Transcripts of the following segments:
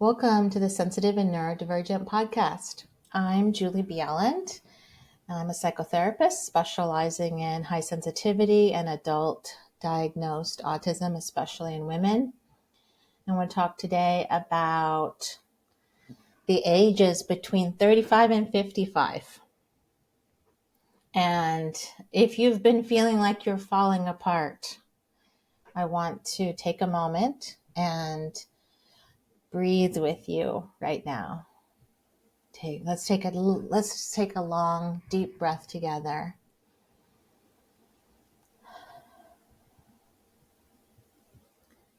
Welcome to the Sensitive and Neurodivergent Podcast. I'm Julie Bjelland. I'm a psychotherapist specializing in high sensitivity and adult diagnosed autism, especially in women. And we'll talk today about the ages between 35 and 55. And if you've been feeling like you're falling apart, I want to take a moment and breathe with you right now. Let's take a long, deep breath together.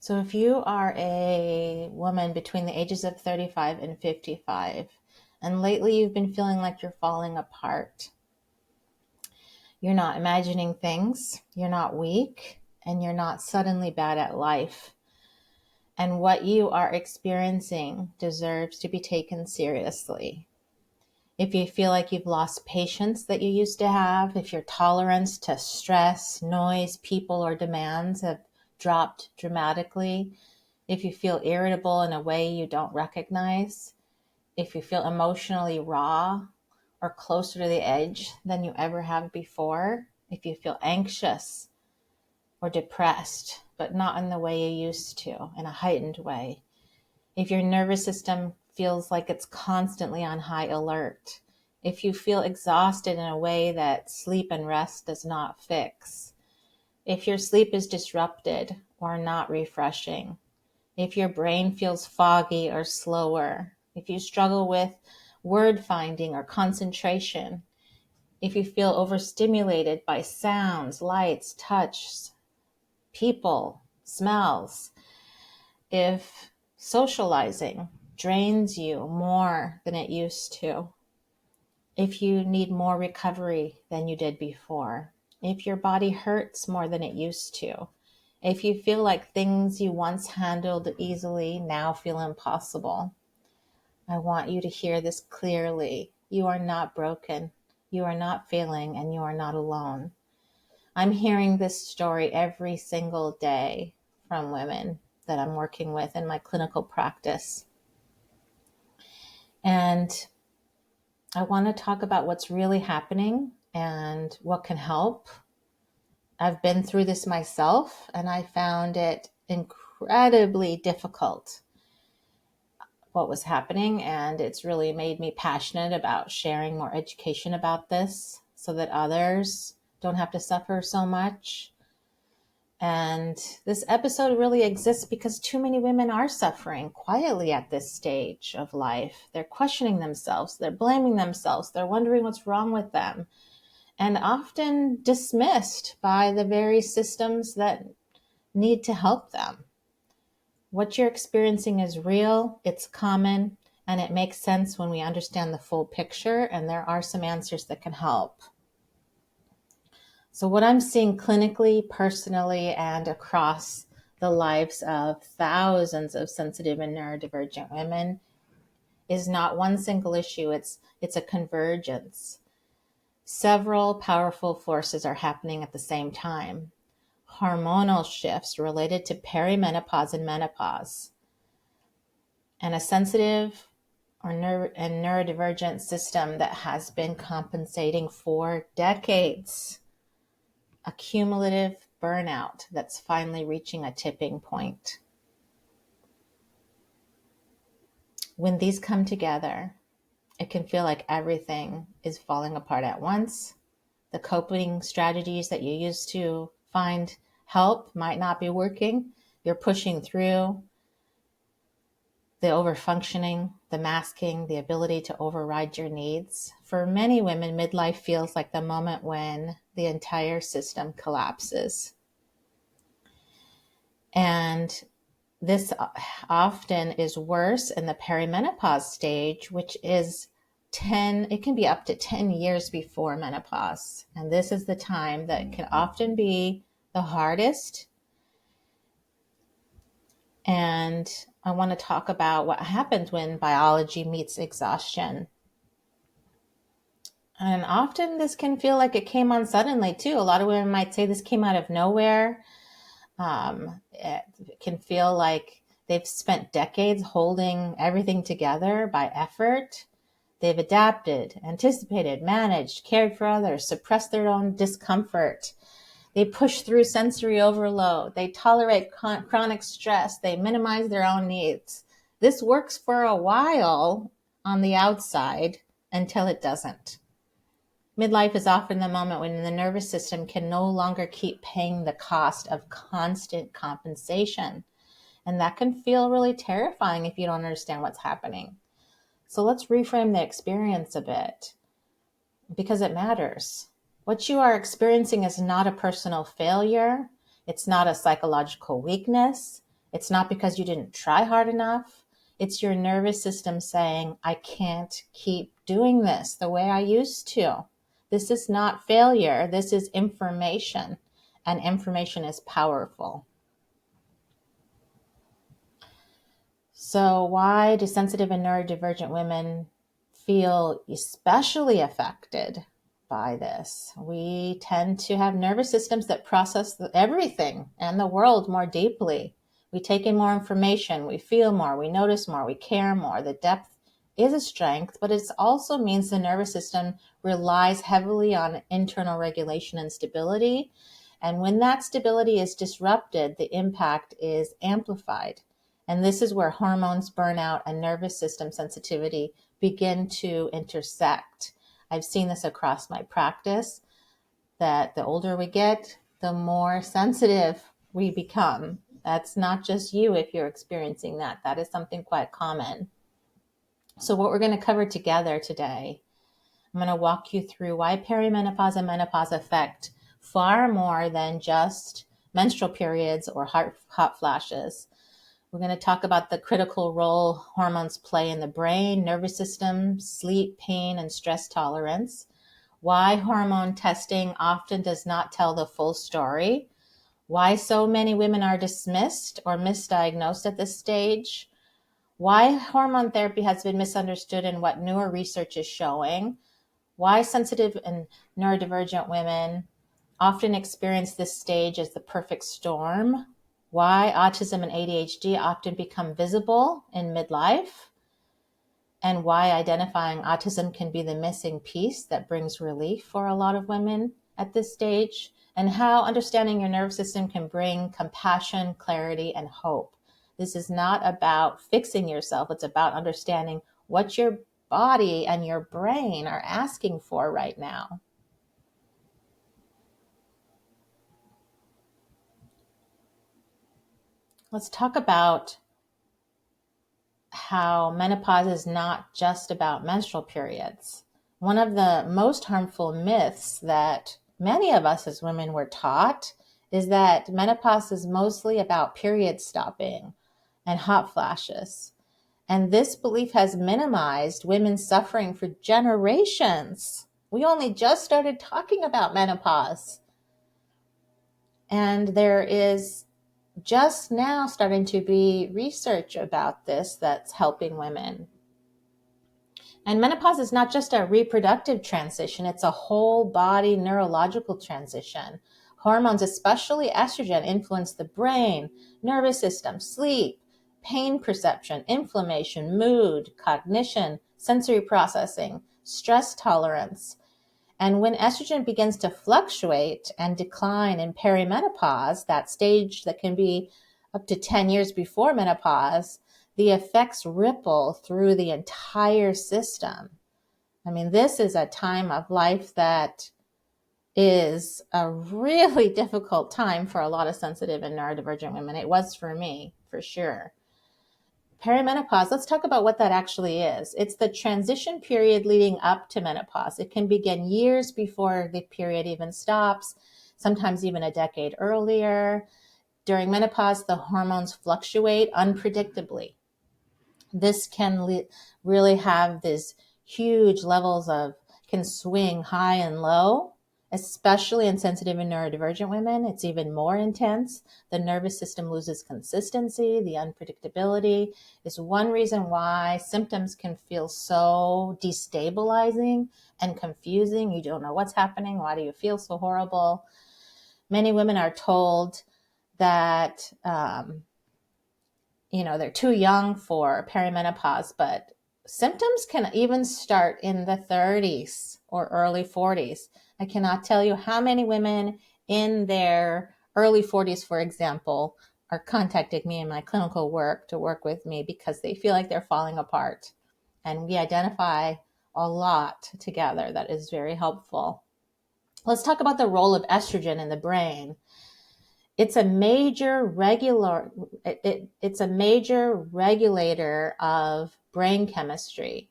So if you are a woman between the ages of 35 and 55, and lately you've been feeling like you're falling apart, you're not imagining things, you're not weak, and you're not suddenly bad at life. And what you are experiencing deserves to be taken seriously. If you feel like you've lost patience that you used to have, if your tolerance to stress, noise, people, or demands have dropped dramatically, if you feel irritable in a way you don't recognize, if you feel emotionally raw or closer to the edge than you ever have before, if you feel anxious or depressed, but not in the way you used to, in a heightened way, if your nervous system feels like it's constantly on high alert, if you feel exhausted in a way that sleep and rest does not fix, if your sleep is disrupted or not refreshing, if your brain feels foggy or slower, if you struggle with word finding or concentration, if you feel overstimulated by sounds, lights, touch, people, smells, if socializing drains you more than it used to, if you need more recovery than you did before, if your body hurts more than it used to, if you feel like things you once handled easily now feel impossible, I want you to hear this clearly. You are not broken, you are not failing, and you are not alone. I'm hearing this story every single day from women that I'm working with in my clinical practice. And I want to talk about what's really happening and what can help. I've been through this myself, and I found it incredibly difficult what was happening, and it's really made me passionate about sharing more education about this so that others don't have to suffer so much. And this episode really exists because too many women are suffering quietly at this stage of life. They're questioning themselves, they're blaming themselves, they're wondering what's wrong with them, and often dismissed by the very systems that need to help them. What you're experiencing is real, it's common, and it makes sense when we understand the full picture, and there are some answers that can help. So what I'm seeing clinically, personally, and across the lives of thousands of sensitive and neurodivergent women is not one single issue. It's a convergence. Several powerful forces are happening at the same time. Hormonal shifts related to perimenopause and menopause, and a sensitive and neurodivergent system that has been compensating for decades. A cumulative burnout that's finally reaching a tipping point. When these come together, it can feel like everything is falling apart at once. The coping strategies that you used to find help might not be working. You're pushing through. The overfunctioning, the masking, the ability to override your needs. For many women, midlife feels like the moment when the entire system collapses. And this often is worse in the perimenopause stage, which is it can be up to 10 years before menopause. And this is the time that can often be the hardest. And I want to talk about what happens when biology meets exhaustion. And often this can feel like it came on suddenly too. A lot of women might say this came out of nowhere. It can feel like They've spent decades holding everything together by effort. They've adapted, anticipated, managed, cared for others, suppressed their own discomfort. They push through sensory overload. They tolerate chronic stress. They minimize their own needs. This works for a while on the outside until it doesn't. Midlife is often the moment when the nervous system can no longer keep paying the cost of constant compensation. And that can feel really terrifying if you don't understand what's happening. So let's reframe the experience a bit because it matters. What you are experiencing is not a personal failure. It's not a psychological weakness. It's not because you didn't try hard enough. It's your nervous system saying, I can't keep doing this the way I used to. This is not failure. This is information, and information is powerful. So why do sensitive and neurodivergent women feel especially affected by this? We tend to have nervous systems that process everything and the world more deeply. We take in more information, we feel more, we notice more, we care more. The depth is a strength, but it also means the nervous system relies heavily on internal regulation and stability. And when that stability is disrupted, the impact is amplified. And this is where hormones, burnout, and nervous system sensitivity begin to intersect. I've seen this across my practice, that the older we get, the more sensitive we become. That's not just you if you're experiencing that. That is something quite common. So what we're going to cover together today, I'm going to walk you through why perimenopause and menopause affect far more than just menstrual periods or hot flashes. We're going to talk about the critical role hormones play in the brain, nervous system, sleep, pain, and stress tolerance. Why hormone testing often does not tell the full story. Why so many women are dismissed or misdiagnosed at this stage. Why hormone therapy has been misunderstood and what newer research is showing. Why sensitive and neurodivergent women often experience this stage as the perfect storm. Why autism and ADHD often become visible in midlife, and why identifying autism can be the missing piece that brings relief for a lot of women at this stage, and how understanding your nervous system can bring compassion, clarity, and hope. This is not about fixing yourself. It's about understanding what your body and your brain are asking for right now. Let's talk about how menopause is not just about menstrual periods. One of the most harmful myths that many of us as women were taught is that menopause is mostly about period stopping and hot flashes. And this belief has minimized women's suffering for generations. We only just started talking about menopause. And there is just now starting to be research about this that's helping women. And menopause is not just a reproductive transition, it's a whole body neurological transition. Hormones, especially estrogen, influence the brain, nervous system, sleep, pain perception, inflammation, mood, cognition, sensory processing, stress tolerance. And when estrogen begins to fluctuate and decline in perimenopause, that stage that can be up to 10 years before menopause, the effects ripple through the entire system. I mean, this is a time of life that is a really difficult time for a lot of sensitive and neurodivergent women. It was for me, for sure. Perimenopause, let's talk about what that actually is. It's the transition period leading up to menopause. It can begin years before the period even stops, sometimes even a decade earlier. During menopause, the hormones fluctuate unpredictably. This can really have these huge levels can swing high and low, especially in sensitive and neurodivergent women. It's even more intense. The nervous system loses consistency. The unpredictability is one reason why symptoms can feel so destabilizing and confusing. You don't know what's happening. Why do you feel so horrible? Many women are told that, they're too young for perimenopause, but symptoms can even start in the 30s or early 40s. I cannot tell you how many women in their early 40s, for example, are contacting me in my clinical work to work with me because they feel like they're falling apart. And we identify a lot together that is very helpful. Let's talk about the role of estrogen in the brain. It's a major regulator of brain chemistry.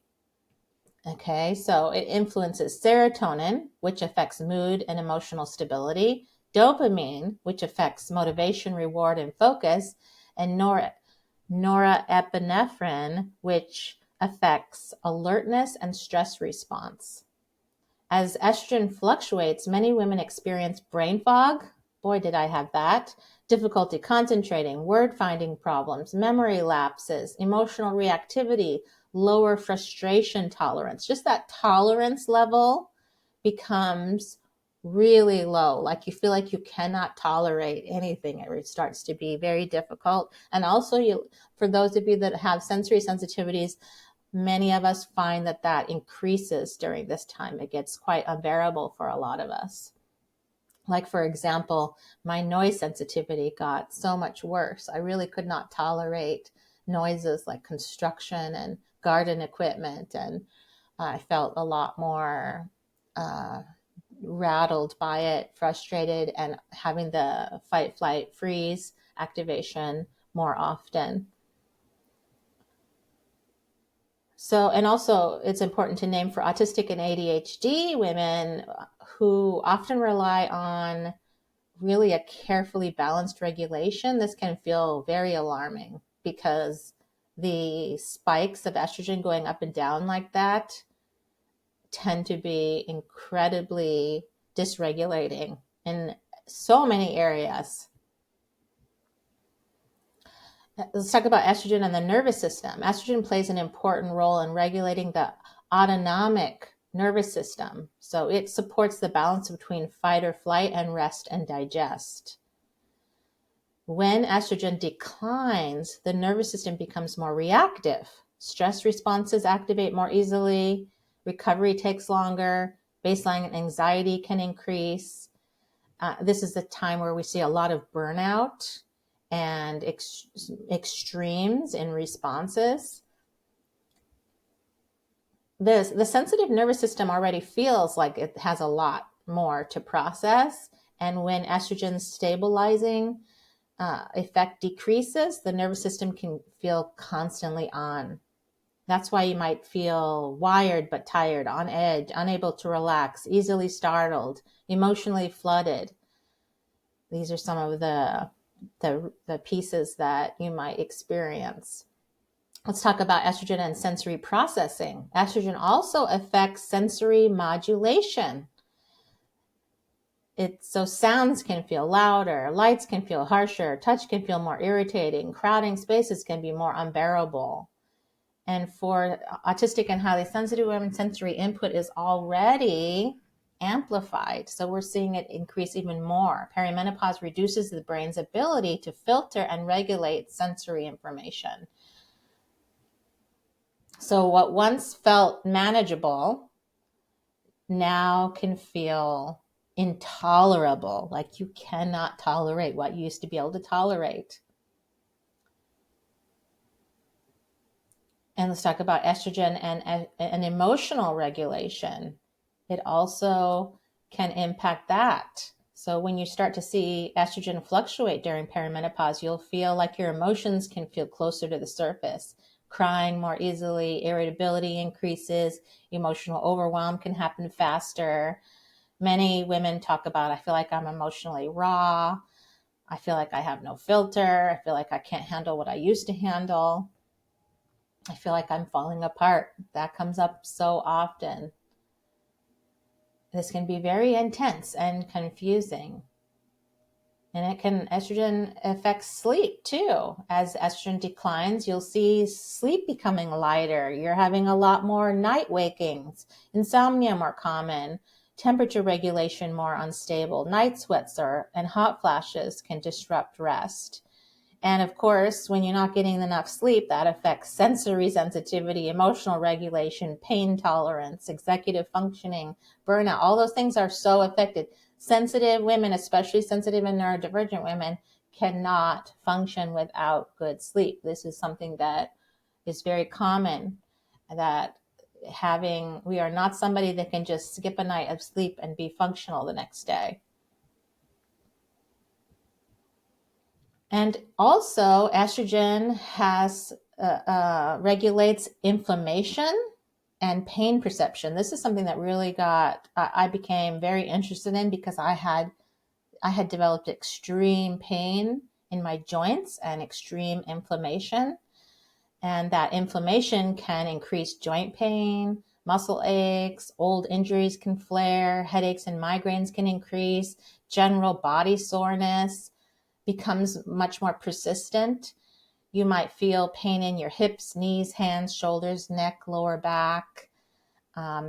Okay, so it influences serotonin, which affects mood and emotional stability, dopamine, which affects motivation, reward, and focus, and norepinephrine, which affects alertness and stress response. As estrogen fluctuates, many women experience brain fog. Boy, did I have that. Difficulty concentrating, word finding problems, memory lapses, emotional reactivity, lower frustration tolerance. Just that tolerance level becomes really low. Like you feel like you cannot tolerate anything. It starts to be very difficult. And also, for those of you that have sensory sensitivities, many of us find that increases during this time. It gets quite unbearable for a lot of us. Like, for example, my noise sensitivity got so much worse. I really could not tolerate noises like construction and garden equipment. And I felt a lot more rattled by it, frustrated, and having the fight, flight, freeze activation more often. So, and also it's important to name for autistic and ADHD women who often rely on really a carefully balanced regulation. This can feel very alarming because the spikes of estrogen going up and down like that tend to be incredibly dysregulating in so many areas. Let's talk about estrogen and the nervous system. Estrogen plays an important role in regulating the autonomic nervous system. So it supports the balance between fight or flight and rest and digest. When estrogen declines, the nervous system becomes more reactive. Stress responses activate more easily. Recovery takes longer. Baseline anxiety can increase. This is the time where we see a lot of burnout and extremes in responses. The sensitive nervous system already feels like it has a lot more to process. And when estrogen's stabilizing effect decreases, the nervous system can feel constantly on. That's why you might feel wired but tired, on edge, unable to relax, easily startled, emotionally flooded. These are some of the pieces that you might experience. Let's talk about estrogen and sensory processing. Estrogen also affects sensory modulation. So sounds can feel louder, lights can feel harsher, touch can feel more irritating, crowding spaces can be more unbearable. And for autistic and highly sensitive women, sensory input is already amplified. So we're seeing it increase even more. Perimenopause reduces the brain's ability to filter and regulate sensory information. So what once felt manageable now can feel intolerable, like you cannot tolerate what you used to be able to tolerate. And let's talk about estrogen and emotional regulation. It also can impact that. So when you start to see estrogen fluctuate during perimenopause, you'll feel like your emotions can feel closer to the surface. Crying more easily, irritability increases, emotional overwhelm can happen faster. Many women talk about, I feel like I'm emotionally raw. I feel like I have no filter. I feel like I can't handle what I used to handle. I feel like I'm falling apart. That comes up so often. This can be very intense and confusing. And estrogen affects sleep too. As estrogen declines, you'll see sleep becoming lighter. You're having a lot more night wakings, insomnia more common, temperature regulation more unstable, night sweats and hot flashes can disrupt rest. And of course, when you're not getting enough sleep, that affects sensory sensitivity, emotional regulation, pain tolerance, executive functioning, burnout. All those things are so affected. Sensitive women, especially sensitive and neurodivergent women, cannot function without good sleep. This is something that is very common, that we are not somebody that can just skip a night of sleep and be functional the next day. And also, estrogen regulates inflammation and pain perception. This is something that really I became very interested in, because I had developed extreme pain in my joints and extreme inflammation. And that inflammation can increase joint pain, muscle aches, old injuries can flare, headaches and migraines can increase, general body soreness becomes much more persistent. You might feel pain in your hips, knees, hands, shoulders, neck, lower back.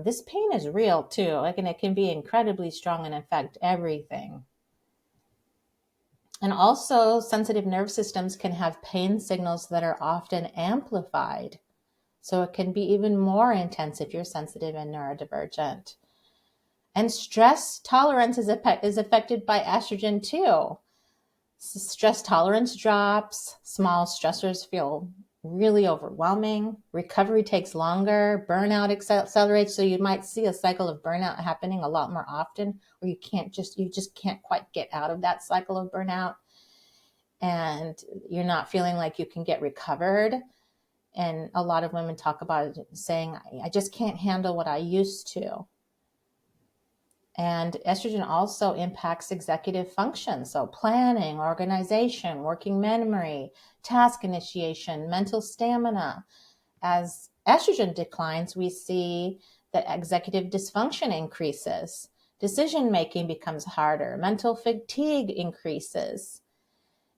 This pain is real too, and it can be incredibly strong and affect everything. And also, sensitive nerve systems can have pain signals that are often amplified. So it can be even more intense if you're sensitive and neurodivergent. And stress tolerance is affected by estrogen too. Stress tolerance drops, small stressors feel really overwhelming, recovery takes longer, burnout accelerates. So you might see a cycle of burnout happening a lot more often, or you just can't quite get out of that cycle of burnout, and you're not feeling like you can get recovered. And a lot of women talk about it, saying, I just can't handle what I used to. And estrogen also impacts executive function. So planning, organization, working memory, task initiation, mental stamina. As estrogen declines, we see that executive dysfunction increases. Decision-making becomes harder. Mental fatigue increases.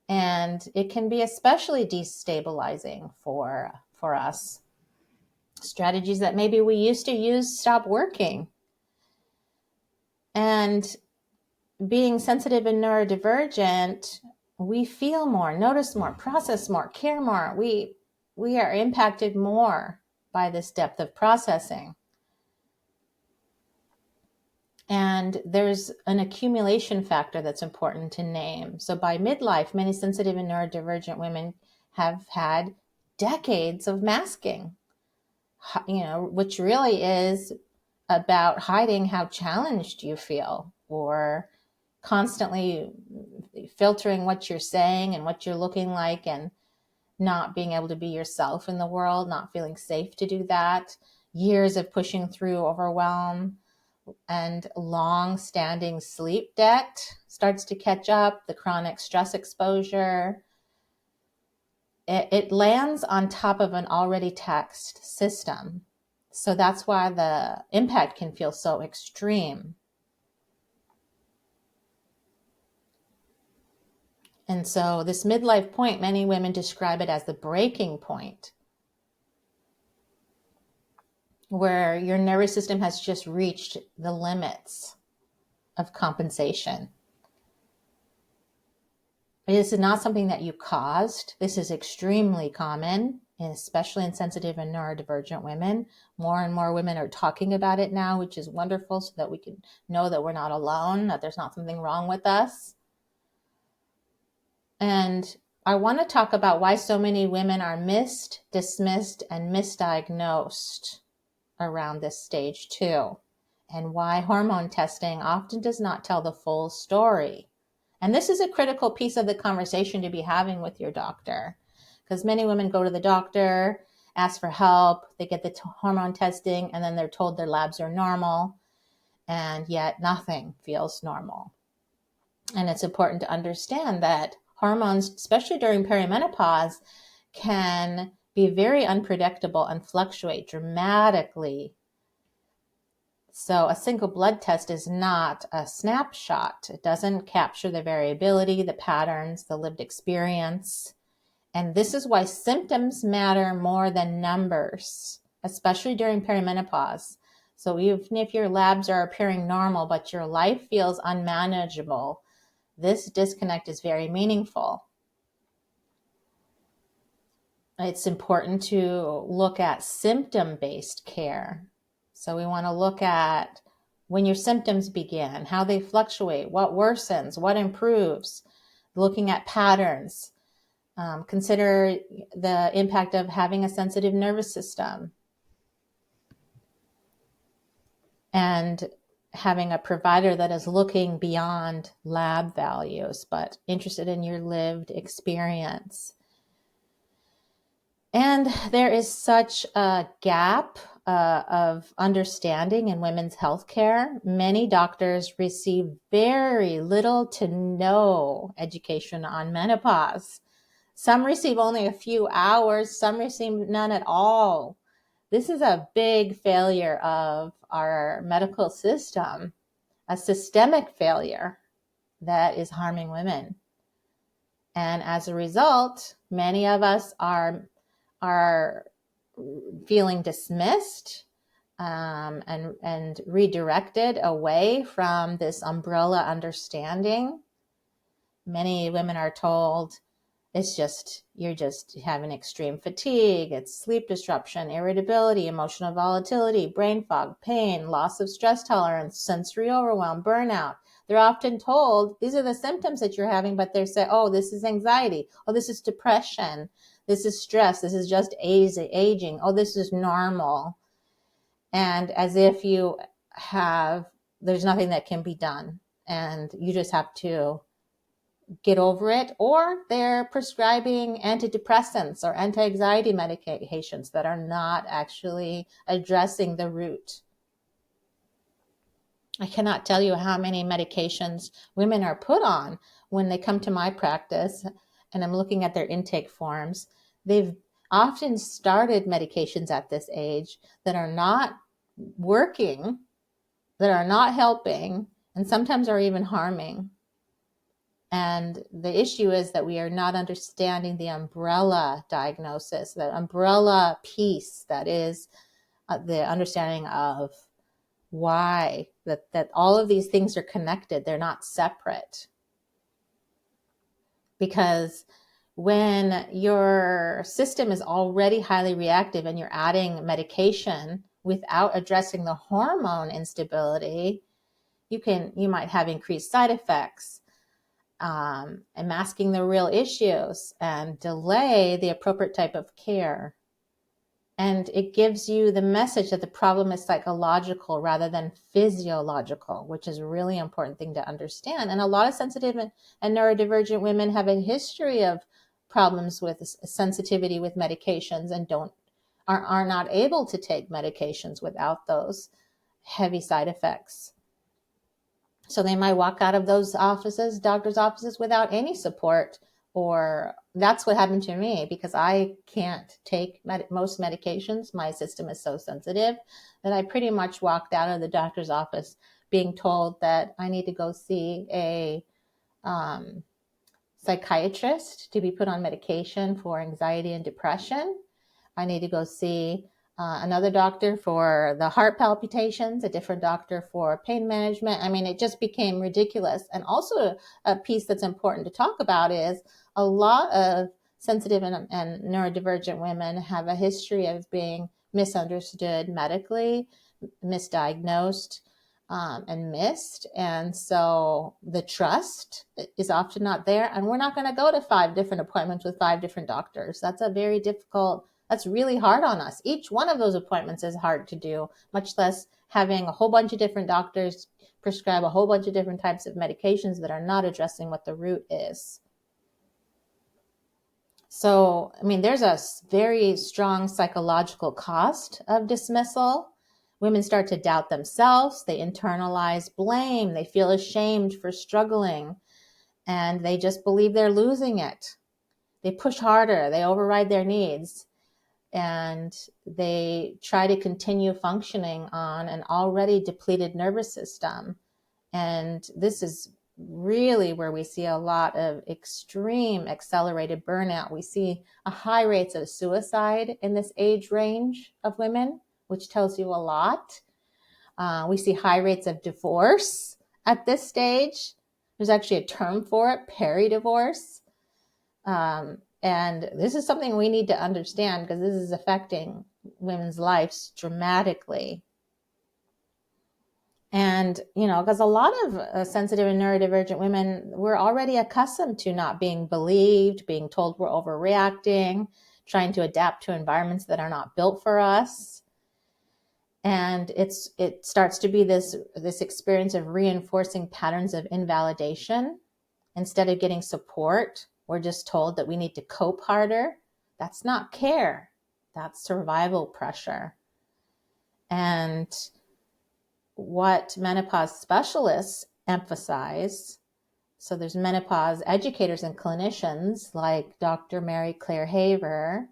And it can be especially destabilizing for us. Strategies that maybe we used to use stop working. And being sensitive and neurodivergent, we feel more, notice more, process more, care more. We are impacted more by this depth of processing. And there's an accumulation factor that's important to name. So by midlife, many sensitive and neurodivergent women have had decades of masking, which really is about hiding how challenged you feel, or constantly filtering what you're saying and what you're looking like, and not being able to be yourself in the world, not feeling safe to do that. Years of pushing through overwhelm and long-standing sleep debt starts to catch up, the chronic stress exposure. It lands on top of an already taxed system. So that's why the impact can feel so extreme. And so this midlife point, many women describe it as the breaking point, where your nervous system has just reached the limits of compensation. This is not something that you caused. This is extremely common, and especially in sensitive and neurodivergent women. More and more women are talking about it now, which is wonderful, so that we can know that we're not alone, that there's not something wrong with us. And I want to talk about why so many women are missed, dismissed, and misdiagnosed around this stage too, and why hormone testing often does not tell the full story. And this is a critical piece of the conversation to be having with your doctor, because many women go to the doctor, ask for help, they get the hormone testing, and then they're told their labs are normal, and yet nothing feels normal. And it's important to understand that hormones, especially during perimenopause, can be very unpredictable and fluctuate dramatically. So a single blood test is not a snapshot. It doesn't capture the variability, the patterns, the lived experience. And this is why symptoms matter more than numbers, especially during perimenopause. So even if your labs are appearing normal, but your life feels unmanageable, this disconnect is very meaningful. it's important to look at symptom-based care. So we want to look at when your symptoms begin, how they fluctuate, what worsens, what improves, looking at patterns. Consider the impact of having a sensitive nervous system and having a provider that is looking beyond lab values, but interested in your lived experience. And there is such a gap of understanding in women's healthcare. Many doctors receive very little to no education on menopause. Some receive only a few hours, some receive none at all. This is a big failure of our medical system, a systemic failure that is harming women. And as a result, many of us are feeling dismissed and redirected away from this umbrella understanding. Many women are told you're just having extreme fatigue, it's sleep disruption, irritability, emotional volatility, brain fog, pain, loss of stress tolerance, sensory overwhelm, burnout. They're often told these are the symptoms that you're having, but they say, oh, this is anxiety. Oh, this is depression. This is stress. This is just aging. Oh, this is normal. And as if there's nothing that can be done and you just have to get over it, or they're prescribing antidepressants or anti-anxiety medications that are not actually addressing the root. I cannot tell you how many medications women are put on when they come to my practice and I'm looking at their intake forms. They've often started medications at this age that are not working, that are not helping, and sometimes are even harming. And the issue is that we are not understanding the umbrella diagnosis, the umbrella piece that is the understanding of why that all of these things are connected. They're not separate. Because when your system is already highly reactive and you're adding medication without addressing the hormone instability, you might have increased side effects. And masking the real issues and delay the appropriate type of care. And it gives you the message that the problem is psychological rather than physiological, which is a really important thing to understand. And a lot of sensitive and neurodivergent women have a history of problems with sensitivity with medications and are not able to take medications without those heavy side effects. So they might walk out of those doctor's offices, without any support, or that's what happened to me because I can't take most medications. My system is so sensitive that I pretty much walked out of the doctor's office being told that I need to go see a psychiatrist to be put on medication for anxiety and depression. I need to go see another doctor for the heart palpitations, a different doctor for pain management. I mean, it just became ridiculous. And also a piece that's important to talk about is a lot of sensitive and neurodivergent women have a history of being misunderstood medically, misdiagnosed, and missed. And so the trust is often not there. And we're not going to go to 5 different appointments with 5 different doctors. That's really hard on us. Each one of those appointments is hard to do, much less having a whole bunch of different doctors prescribe a whole bunch of different types of medications that are not addressing what the root is. So, I mean, there's a very strong psychological cost of dismissal. Women start to doubt themselves. They internalize blame. They feel ashamed for struggling, and they just believe they're losing it. They push harder. They override their needs. And they try to continue functioning on an already depleted nervous system. And this is really where we see a lot of extreme accelerated burnout. We see a high rates of suicide in this age range of women, which tells you a lot. We see high rates of divorce at this stage. There's actually a term for it, peri-divorce. And this is something we need to understand because this is affecting women's lives dramatically. And, because a lot of sensitive and neurodivergent women, we're already accustomed to not being believed, being told we're overreacting, trying to adapt to environments that are not built for us. And it starts to be this experience of reinforcing patterns of invalidation. Instead of getting support, we're just told that we need to cope harder. That's not care. That's survival pressure. And what menopause specialists emphasize, so there's menopause educators and clinicians like Dr. Mary Claire Haver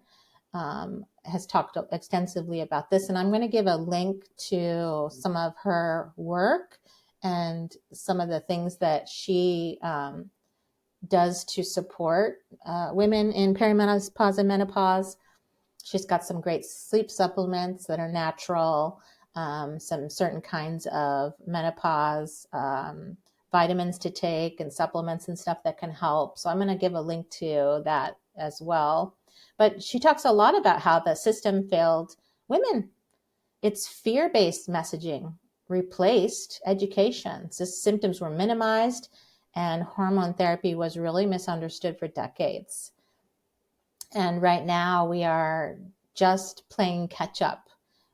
has talked extensively about this. And I'm going to give a link to some of her work and some of the things that she does to support women in perimenopause and menopause. She's got some great sleep supplements that are natural, some certain kinds of menopause vitamins to take and supplements and stuff that can help. So I'm going to give a link to that as well. But she talks a lot about how the system failed women. It's fear-based messaging replaced education. So symptoms were minimized, and hormone therapy was really misunderstood for decades. And right now we are just playing catch up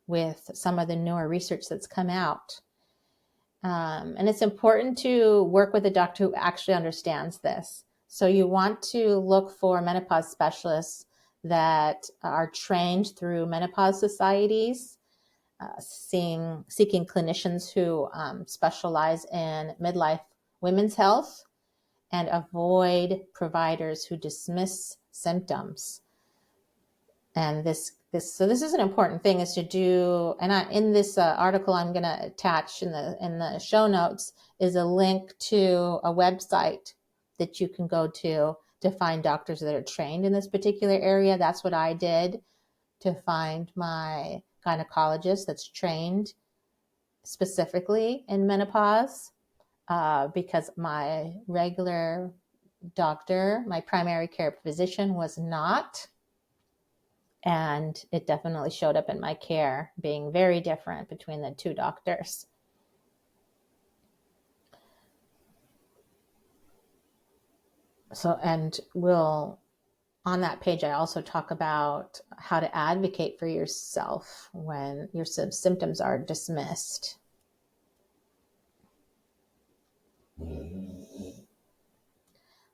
with some of the newer research that's come out. And it's important to work with a doctor who actually understands this. So you want to look for menopause specialists that are trained through menopause societies, seeking clinicians who specialize in midlife women's health, and avoid providers who dismiss symptoms. And this is an important thing, is to do. And in this article I'm going to attach in the show notes is a link to a website that you can go to find doctors that are trained in this particular area. That's what I did to find my gynecologist that's trained specifically in menopause, because my regular doctor, my primary care physician, was not. And it definitely showed up in my care, being very different between the two doctors. So, and on that page, I also talk about how to advocate for yourself when your symptoms are dismissed.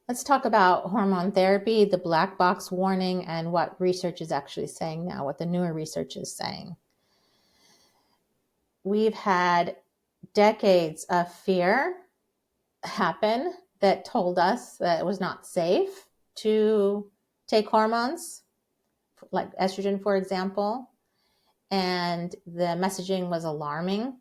Let's talk about hormone therapy, the black box warning, and what research is actually saying now, what the newer research is saying. We've had decades of fear happen that told us that it was not safe to take hormones, like estrogen, for example. And the messaging was alarming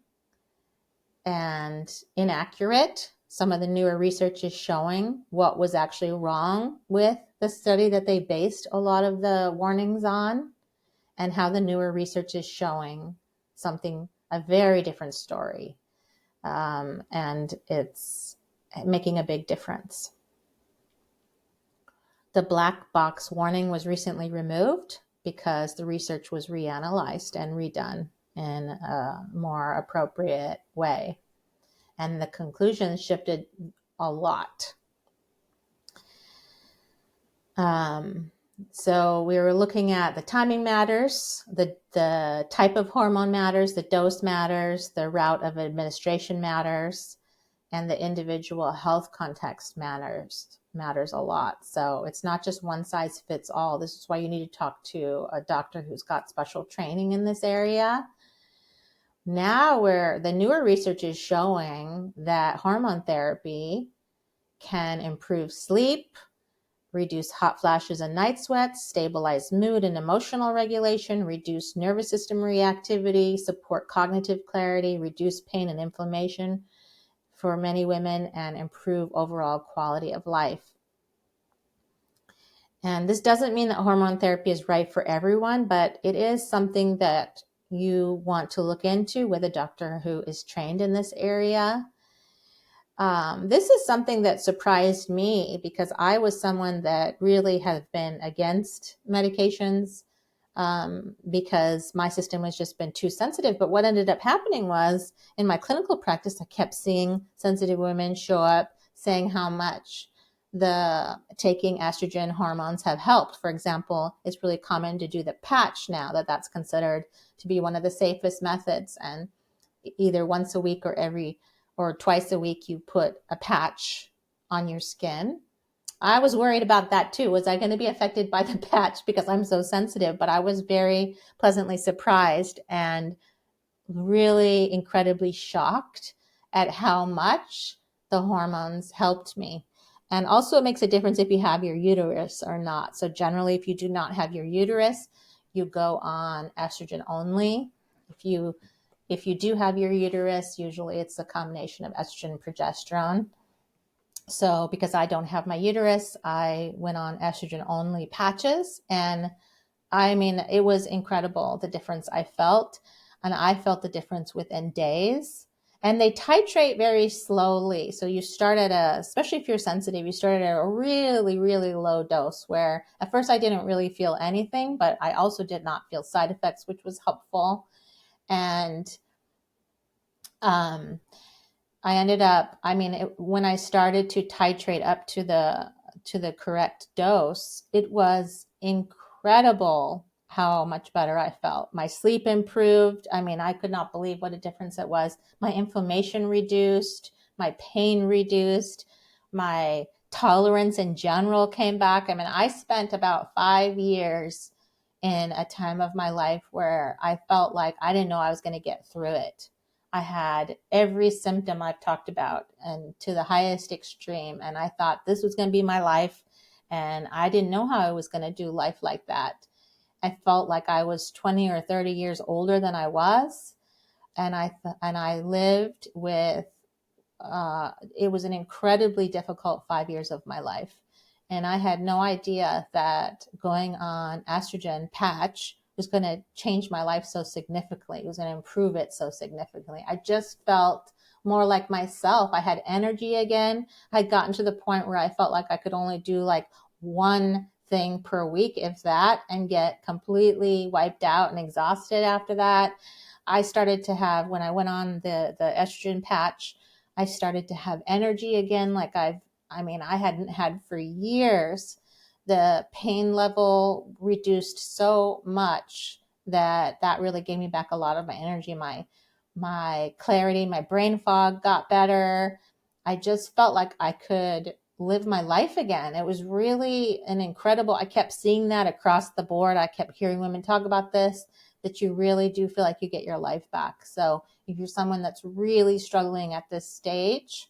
and inaccurate. Some of the newer research is showing what was actually wrong with the study that they based a lot of the warnings on, and how the newer research is showing a very different story. And it's making a big difference. The black box warning was recently removed because the research was reanalyzed and redone in a more appropriate way. And the conclusions shifted a lot. So we were looking at the timing matters, the type of hormone matters, the dose matters, the route of administration matters, and the individual health context matters a lot. So it's not just one size fits all. This is why you need to talk to a doctor who's got special training in this area. Now the newer research is showing that hormone therapy can improve sleep, reduce hot flashes and night sweats, stabilize mood and emotional regulation, reduce nervous system reactivity, support cognitive clarity, reduce pain and inflammation for many women, and improve overall quality of life. And this doesn't mean that hormone therapy is right for everyone, but it is something that you want to look into with a doctor who is trained in this area. This is something that surprised me because I was someone that really has been against medications because my system has just been too sensitive. But what ended up happening was in my clinical practice, I kept seeing sensitive women show up saying how much the taking estrogen hormones have helped. For example, it's really common to do the patch now, that's considered to be one of the safest methods. And either once a week or twice a week, you put a patch on your skin. I was worried about that too. Was I going to be affected by the patch because I'm so sensitive? But I was very pleasantly surprised and really incredibly shocked at how much the hormones helped me. And also, it makes a difference if you have your uterus or not. So generally, if you do not have your uterus, you go on estrogen only. If you do have your uterus, usually it's a combination of estrogen and progesterone. So because I don't have my uterus, I went on estrogen only patches. And I mean, it was incredible, the difference I felt. And I felt the difference within days. And they titrate very slowly. So you start especially if you're sensitive, you start at a really, really low dose where at first I didn't really feel anything, but I also did not feel side effects, which was helpful. And I ended up, when I started to titrate up to the correct dose, it was incredible how much better I felt. My sleep improved. I could not believe what a difference it was. My inflammation reduced, my pain reduced, my tolerance in general came back. I spent about 5 years in a time of my life where I felt like I didn't know I was going to get through it. I had every symptom I've talked about and to the highest extreme. And I thought this was going to be my life. And I didn't know how I was going to do life like that. I felt like I was 20 or 30 years older than I was. And I lived with, it was an incredibly difficult 5 years of my life. And I had no idea that going on estrogen patch was going to change my life so significantly. It was going to improve it so significantly. I just felt more like myself. I had energy again. I had gotten to the point where I felt like I could only do like one thing per week, if that, and get completely wiped out and exhausted after that. I started to have, when I went on the estrogen patch, I started to have energy again, like I hadn't had for years. The pain level reduced so much that really gave me back a lot of my energy, my clarity, my brain fog got better. I just felt like I could live my life again. It was really an incredible, I kept seeing that across the board. I kept hearing women talk about this, that you really do feel like you get your life back. So if you're someone that's really struggling at this stage,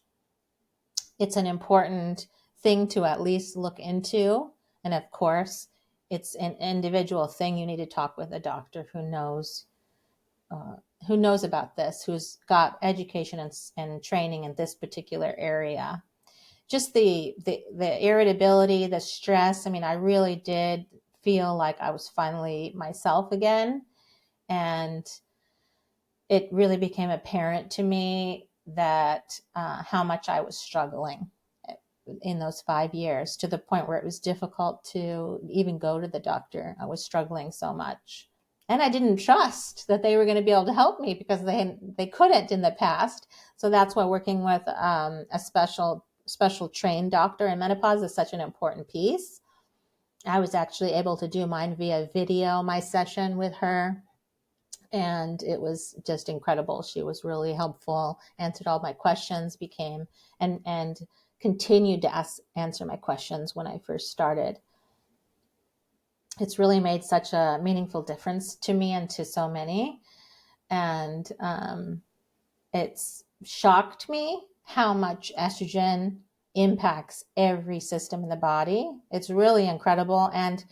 it's an important thing to at least look into. And of course, it's an individual thing. You need to talk with a doctor who knows about this, who's got education and training in this particular area. Just the irritability, the stress. I really did feel like I was finally myself again. And it really became apparent to me that how much I was struggling in those 5 years, to the point where it was difficult to even go to the doctor. I was struggling so much. And I didn't trust that they were going to be able to help me because they couldn't in the past. So that's why working with a special trained doctor in menopause is such an important piece. I was actually able to do mine via video, my session with her. And it was just incredible. She was really helpful, answered all my questions, and continued to answer my questions when I first started. It's really made such a meaningful difference to me and to so many. And it's shocked me how much estrogen impacts every system in the body. It's really incredible. And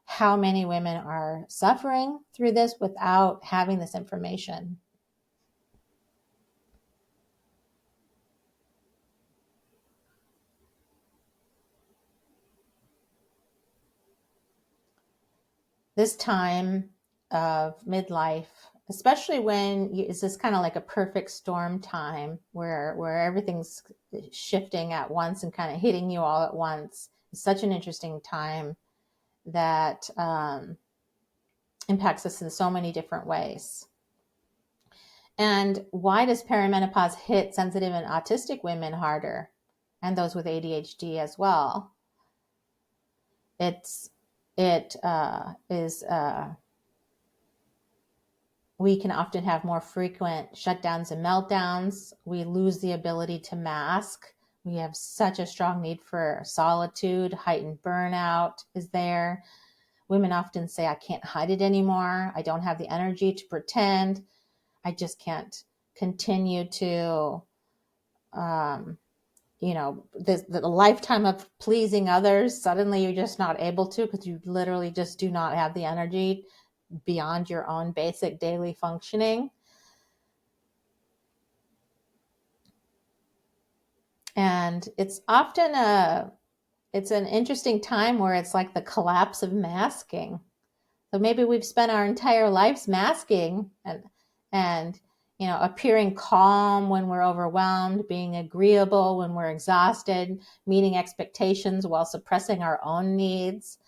how many women are suffering through this without having this information. This time of midlife especially when it's this kind of like a perfect storm time where everything's shifting at once and kind of hitting you all at once. It's such an interesting time that impacts us in so many different ways. And why does perimenopause hit sensitive and autistic women harder, and those with ADHD as well? We can often have more frequent shutdowns and meltdowns. We lose the ability to mask. We have such a strong need for solitude. Heightened burnout is there. Women often say, I can't hide it anymore. I don't have the energy to pretend. I just can't continue to, the lifetime of pleasing others. Suddenly you're just not able to, because you literally just do not have the energy beyond your own basic daily functioning. And it's often it's an interesting time where it's like the collapse of masking. So maybe we've spent our entire lives masking and appearing calm when we're overwhelmed, being agreeable when we're exhausted, meeting expectations while suppressing our own needs,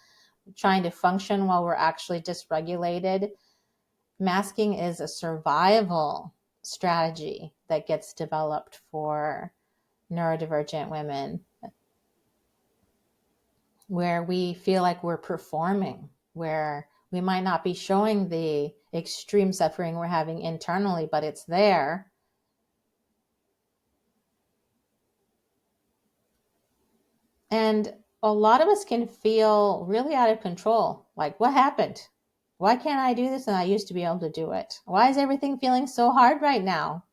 trying to function while we're actually dysregulated. Masking is a survival strategy that gets developed for neurodivergent women, where we feel like we're performing, where we might not be showing the extreme suffering we're having internally, but it's there. And a lot of us can feel really out of control. Like, what happened? Why can't I do this? And I used to be able to do it. Why is everything feeling so hard right now?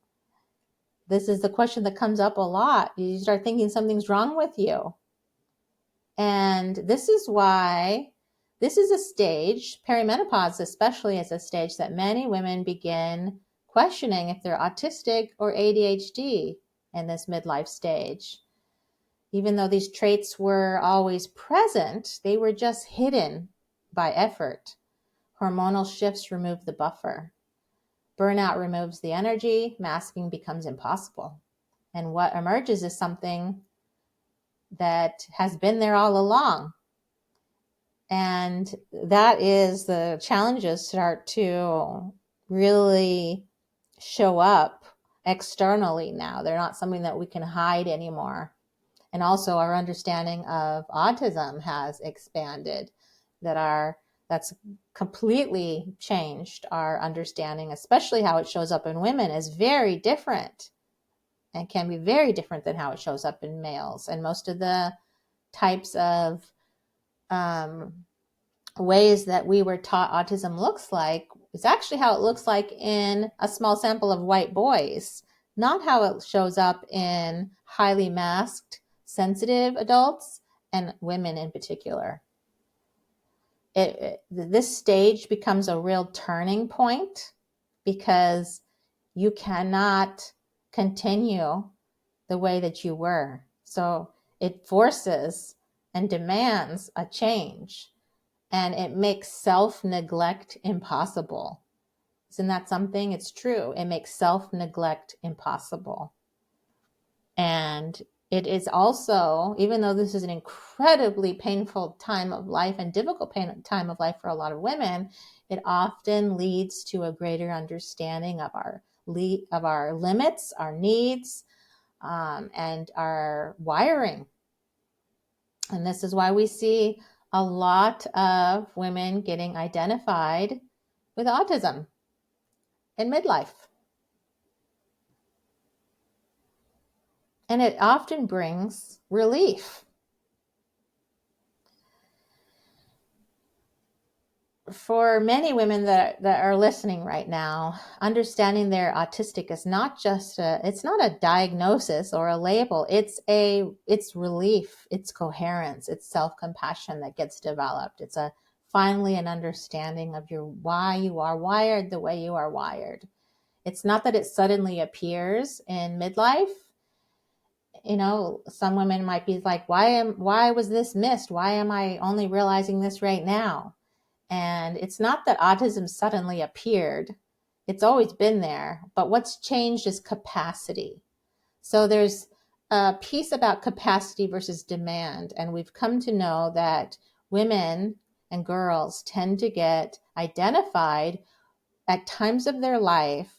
This is the question that comes up a lot. You start thinking something's wrong with you. And this is why this is a stage, perimenopause especially, is a stage that many women begin questioning if they're autistic or ADHD in this midlife stage. Even though these traits were always present, they were just hidden by effort. Hormonal shifts remove the buffer. Burnout removes the energy. Masking becomes impossible. And what emerges is something that has been there all along. And that is the challenges start to really show up externally now. They're not something that we can hide anymore. And also our understanding of autism has expanded. That's completely changed our understanding, especially how it shows up in women, is very different and can be very different than how it shows up in males. And most of the types of ways that we were taught autism looks like is actually how it looks like in a small sample of white boys, not how it shows up in highly masked, sensitive adults and women in particular. This stage becomes a real turning point because you cannot continue the way that you were. So it forces and demands a change, and it makes self-neglect impossible. Isn't that something? It's true. It makes self-neglect impossible. And it is also, even though this is an incredibly painful time of life and difficult time of life for a lot of women, it often leads to a greater understanding of our limits, our needs, and our wiring. And this is why we see a lot of women getting identified with autism in midlife. And it often brings relief. For many women that are listening right now, understanding they're autistic is not just it's not a diagnosis or a label. It's relief, it's coherence, it's self-compassion that gets developed. It's finally an understanding of why you are wired the way you are wired. It's not that it suddenly appears in midlife. Some women might be like, why was this missed? Why am I only realizing this right now? And it's not that autism suddenly appeared. It's always been there, but what's changed is capacity. So there's a piece about capacity versus demand, and we've come to know that women and girls tend to get identified at times of their life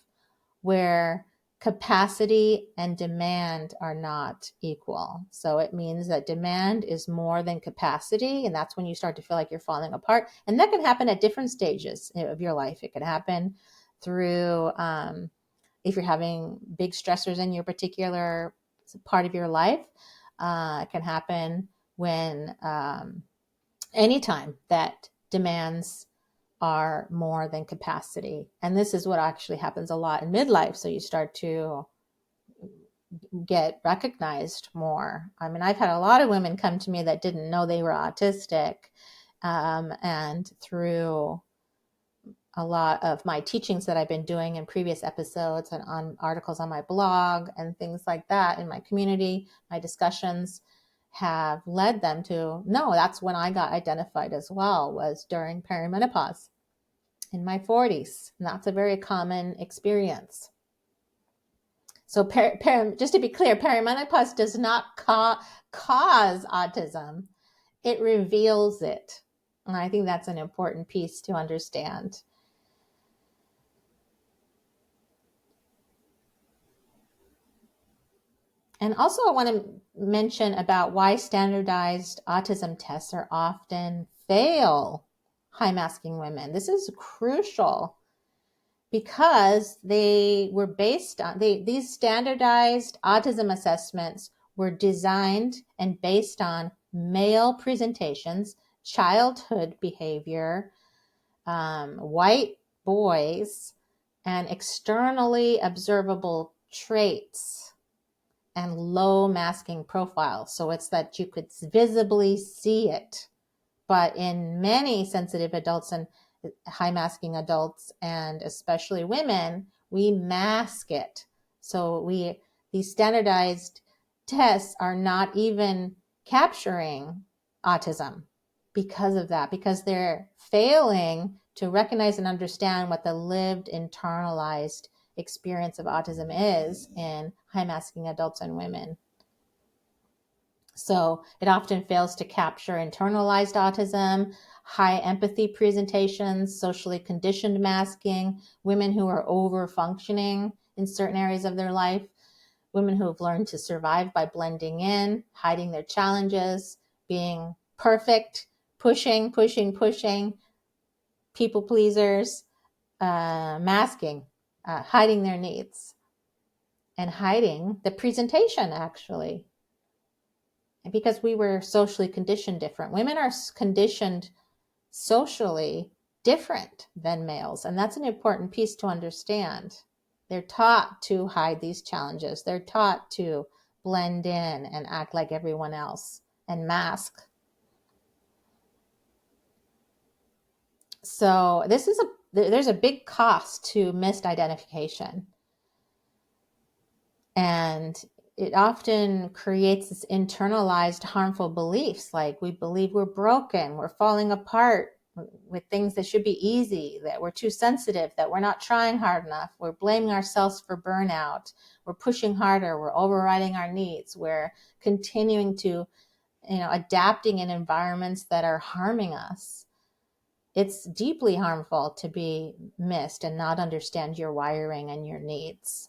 where capacity and demand are not equal. So it means that demand is more than capacity, and that's when you start to feel like you're falling apart. And that can happen at different stages of your life. It can happen through if you're having big stressors in your particular part of your life. It can happen when anytime that demands are more than capacity. And this is what actually happens a lot in midlife. So you start to get recognized more. I mean, I've had a lot of women come to me that didn't know they were autistic. And through a lot of my teachings that I've been doing in previous episodes and on articles on my blog and things like that in my community, my discussions have led them to, no, that's when I got identified as well, was during perimenopause in my 40s. And that's a very common experience. So just to be clear, perimenopause does not cause autism. It reveals it. And I think that's an important piece to understand. And also I want to mention about why standardized autism tests are often fail high masking women. This is crucial because they were based on, these standardized autism assessments were designed and based on male presentations, childhood behavior, white boys, and externally observable traits and low masking profiles. So it's that you could visibly see it. But in many sensitive adults and high masking adults, and especially women, we mask it. So these standardized tests are not even capturing autism because of that, because they're failing to recognize and understand what the lived internalized experience of autism is in high masking adults and women. So it often fails to capture internalized autism, high empathy presentations, socially conditioned masking, women who are over functioning in certain areas of their life, women who have learned to survive by blending in, hiding their challenges, being perfect, pushing, people pleasers, masking, hiding their needs, and hiding the presentation, actually. Because we were socially conditioned different. Women are conditioned socially different than males, and that's an important piece to understand. They're taught to hide these challenges. They're taught to blend in and act like everyone else and mask. So there's a big cost to missed identification. And it often creates this internalized harmful beliefs, like we believe we're broken, we're falling apart with things that should be easy, that we're too sensitive, that we're not trying hard enough, we're blaming ourselves for burnout, we're pushing harder, we're overriding our needs, we're continuing to, adapting in environments that are harming us. It's deeply harmful to be missed and not understand your wiring and your needs.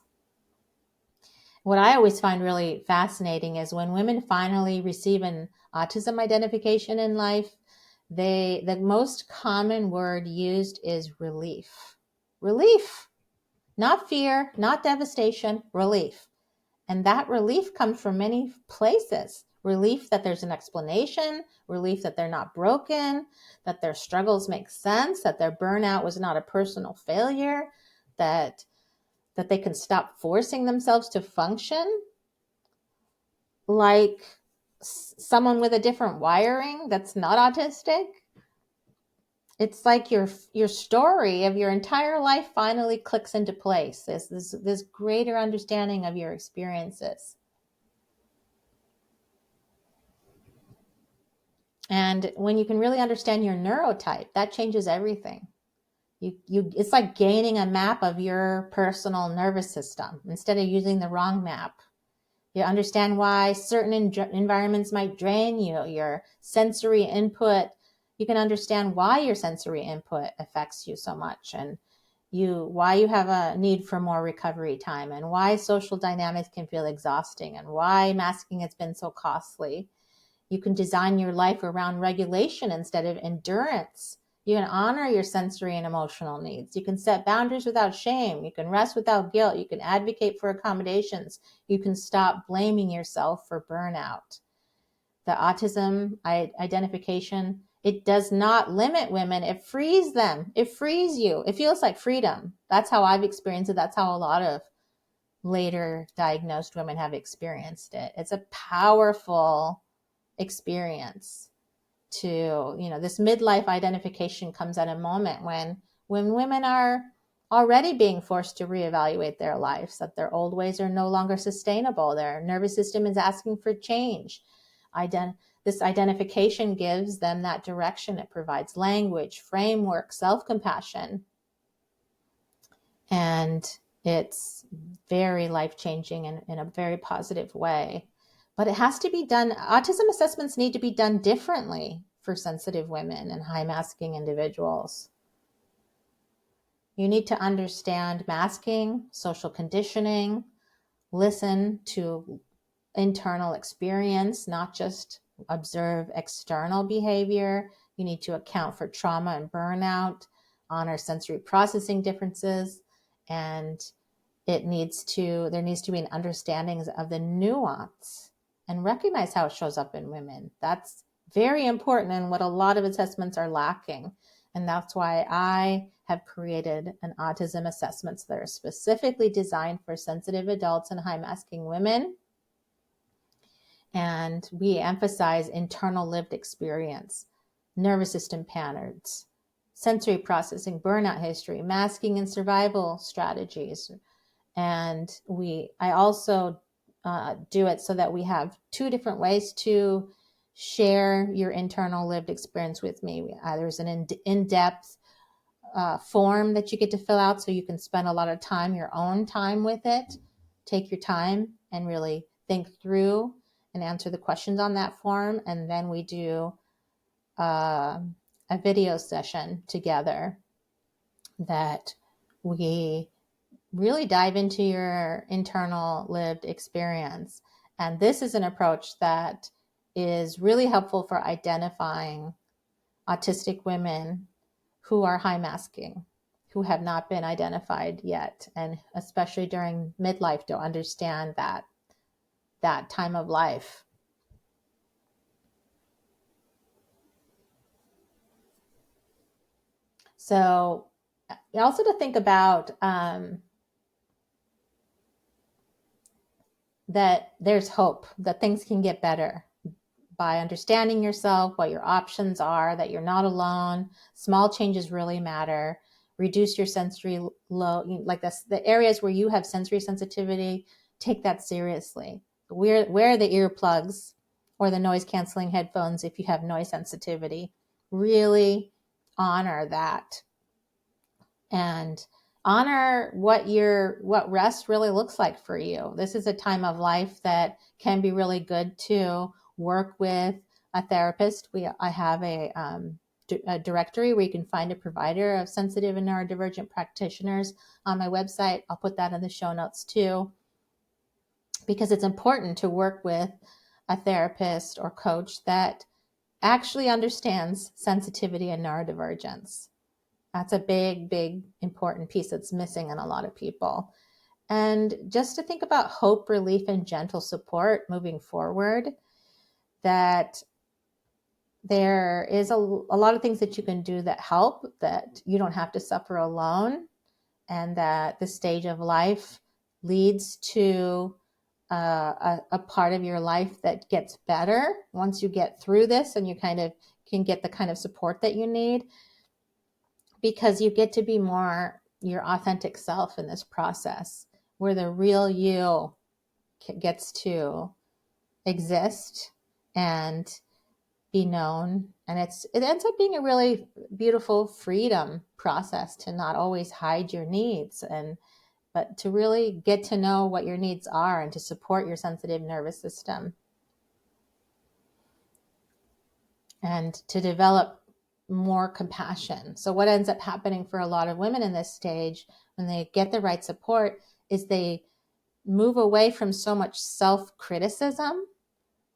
What I always find really fascinating is when women finally receive an autism identification in life, the most common word used is relief. Relief, not fear, not devastation, relief. And that relief comes from many places. Relief that there's an explanation, relief that they're not broken, that their struggles make sense, that their burnout was not a personal failure, that they can stop forcing themselves to function like someone with a different wiring that's not autistic. It's like your story of your entire life finally clicks into place. This greater understanding of your experiences. And when you can really understand your neurotype, that changes everything. It's like gaining a map of your personal nervous system instead of using the wrong map. You understand why certain environments might drain you, your sensory input. You can understand why your sensory input affects you so much, and why you have a need for more recovery time, and why social dynamics can feel exhausting, and why masking has been so costly. You can design your life around regulation instead of endurance. You can honor your sensory and emotional needs. You can set boundaries without shame. You can rest without guilt. You can advocate for accommodations. You can stop blaming yourself for burnout. The autism identification, it does not limit women. It frees them. It frees you. It feels like freedom. That's how I've experienced it. That's how a lot of later diagnosed women have experienced it. It's a powerful experience. This midlife identification comes at a moment when women are already being forced to reevaluate their lives, that their old ways are no longer sustainable. Their nervous system is asking for change. This identification gives them that direction. It provides language, framework, self-compassion, and it's very life-changing in a very positive way. But it has to be done. Autism assessments need to be done differently for sensitive women and high masking individuals. You need to understand masking, social conditioning, listen to internal experience, not just observe external behavior. You need to account for trauma and burnout, honor sensory processing differences, and there needs to be an understanding of the nuance and recognize how it shows up in women. That's very important and what a lot of assessments are lacking. And that's why I have created an autism assessments that are specifically designed for sensitive adults and high masking women. And we emphasize internal lived experience, nervous system patterns, sensory processing, burnout history, masking and survival strategies. And I also do it so that we have two different ways to share your internal lived experience with me. There's an in-depth form that you get to fill out so you can spend a lot of time, your own time with it. Take your time and really think through and answer the questions on that form. And then we do a video session together that we really dive into your internal lived experience. And this is an approach that is really helpful for identifying autistic women who are high masking, who have not been identified yet, and especially during midlife don't understand that time of life. So also to think about that there's hope, that things can get better by understanding yourself, what your options are, that you're not alone. Small changes really matter. Reduce your sensory load, like the areas where you have sensory sensitivity, take that seriously. Wear the earplugs or the noise canceling headphones if you have noise sensitivity. Really honor that. And honor what rest really looks like for you. This is a time of life that can be really good to work with a therapist. I have a directory where you can find a provider of sensitive and neurodivergent practitioners on my website. I'll put that in the show notes too, because it's important to work with a therapist or coach that actually understands sensitivity and neurodivergence. That's a big, big, important piece that's missing in a lot of people. And just to think about hope, relief, and gentle support moving forward, that there is a lot of things that you can do that help, that you don't have to suffer alone, and that the stage of life leads to a part of your life that gets better once you get through this and you kind of can get the kind of support that you need, because you get to be more your authentic self in this process, where the real you gets to exist and be known. And it ends up being a really beautiful freedom process to not always hide your needs, but to really get to know what your needs are and to support your sensitive nervous system. And to develop more compassion. So what ends up happening for a lot of women in this stage, when they get the right support, is they move away from so much self-criticism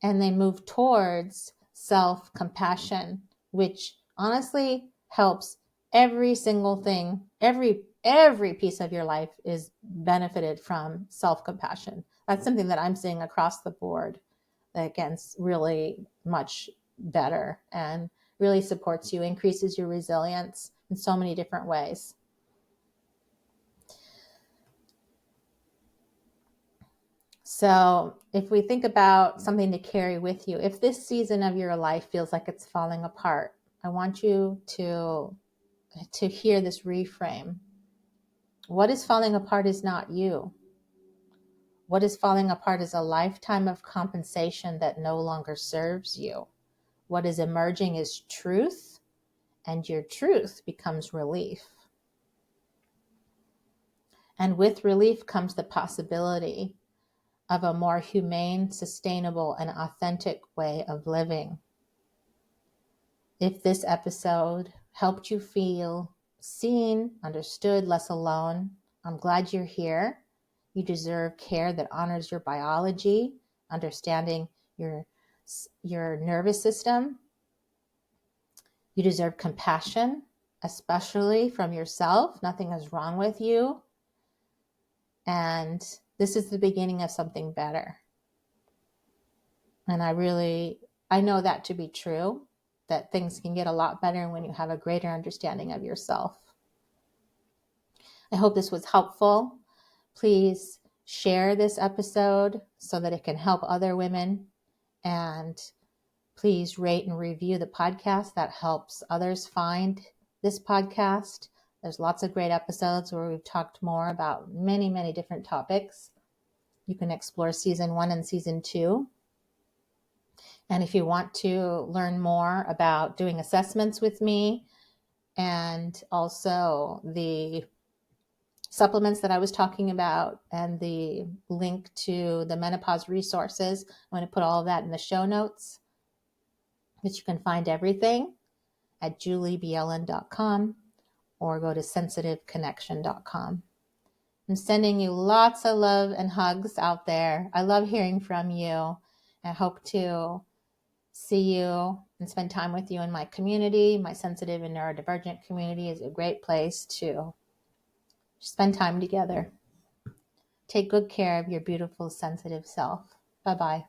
and they move towards self-compassion, which honestly helps every single thing, every piece of your life is benefited from self-compassion. That's something that I'm seeing across the board that gets really much better and really supports you, increases your resilience in so many different ways. So if we think about something to carry with you, if this season of your life feels like it's falling apart, I want you to hear this reframe. What is falling apart is not you. What is falling apart is a lifetime of compensation that no longer serves you. What is emerging is truth, and your truth becomes relief. And with relief comes the possibility of a more humane, sustainable, and authentic way of living. If this episode helped you feel seen, understood, less alone, I'm glad you're here. You deserve care that honors your biology, understanding your nervous system. You deserve compassion, especially from yourself. Nothing is wrong with you. And this is the beginning of something better. And I know that to be true, that things can get a lot better when you have a greater understanding of yourself. I hope this was helpful. Please share this episode so that it can help other women. And please rate and review the podcast. That helps others find this podcast. There's lots of great episodes where we've talked more about many, many different topics. You can explore season 1 and season 2. And if you want to learn more about doing assessments with me and also the supplements that I was talking about and the link to the menopause resources, I'm going to put all of that in the show notes. But you can find everything at juliebjelland.com or go to sensitiveconnection.com. I'm sending you lots of love and hugs out there. I love hearing from you. I hope to see you and spend time with you in my community. My sensitive and neurodivergent community is a great place to spend time together. Take good care of your beautiful, sensitive self. Bye-bye.